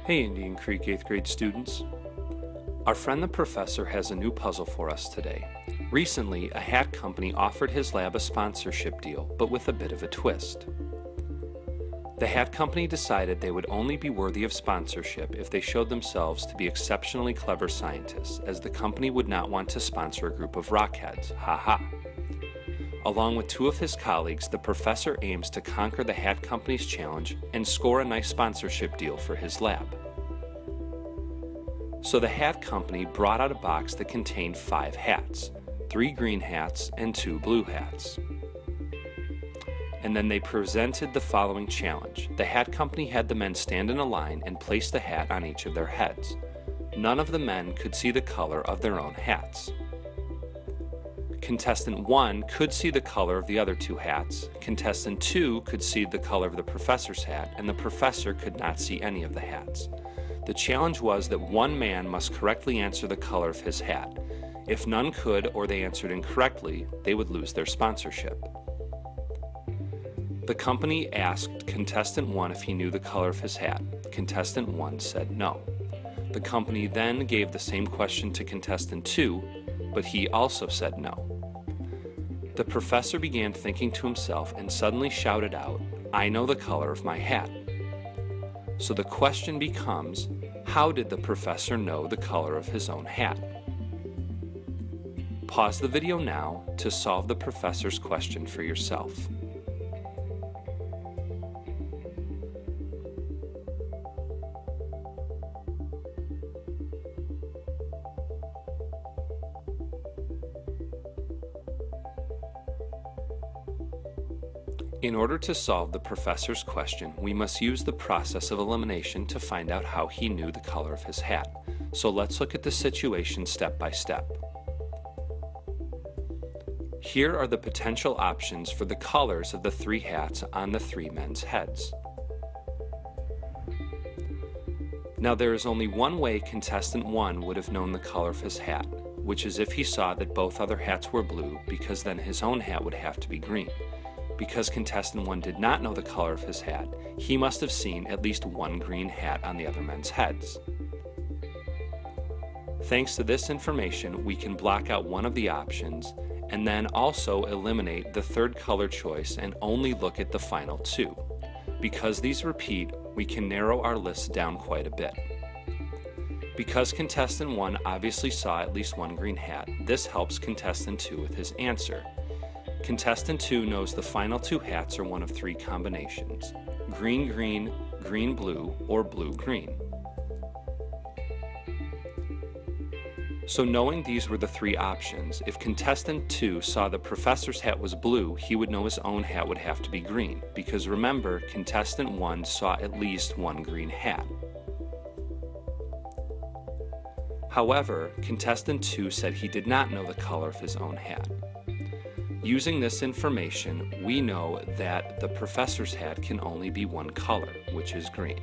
Hey Indian Creek 8th grade students. Our friend the professor has a new puzzle for us today. Recently, a hat company offered his lab a sponsorship deal, but with a bit of a twist. The hat company decided they would only be worthy of sponsorship if they showed themselves to be exceptionally clever scientists, as the company would not want to sponsor a group of rockheads. Ha. Along with two of his colleagues, the professor aims to conquer the hat company's challenge and score a nice sponsorship deal for his lab. So the hat company brought out a box that contained 5 hats, 3 green hats and 2 blue hats. And then they presented the following challenge. The hat company had the men stand in a line and place the hat on each of their heads. None of the men could see the color of their own hats. Contestant 1 could see the color of the other 2 hats, contestant 2 could see the color of the professor's hat, and the professor could not see any of the hats. The challenge was that one man must correctly answer the color of his hat. If none could or they answered incorrectly, they would lose their sponsorship. The company asked contestant 1 if he knew the color of his hat. Contestant 1 said no. The company then gave the same question to contestant 2, but he also said no. The professor began thinking to himself and suddenly shouted out, "I know the color of my hat." So the question becomes, how did the professor know the color of his own hat? Pause the video now to solve the professor's question for yourself. In order to solve the professor's question, we must use the process of elimination to find out how he knew the color of his hat. So let's look at the situation step by step. Here are the potential options for the colors of the 3 hats on the 3 men's heads. Now there is only one way contestant 1 would have known the color of his hat, which is if he saw that both other hats were blue, because then his own hat would have to be green. Because contestant 1 did not know the color of his hat, he must have seen at least one green hat on the other men's heads. Thanks to this information, we can block out one of the options and then also eliminate the third color choice and only look at the final 2. Because these repeat, we can narrow our list down quite a bit. Because contestant 1 obviously saw at least one green hat, this helps contestant 2 with his answer. Contestant 2 knows the final 2 hats are one of 3 combinations: green-green, green-blue, or blue-green. So knowing these were the 3 options, if contestant 2 saw the professor's hat was blue, he would know his own hat would have to be green, because remember, contestant 1 saw at least one green hat. However, contestant 2 said he did not know the color of his own hat. Using this information, we know that the professor's hat can only be one color, which is green.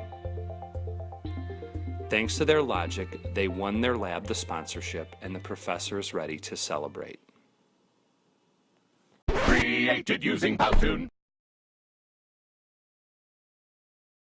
Thanks to their logic, they won their lab the sponsorship, and the professor is ready to celebrate. Created using Powtoon.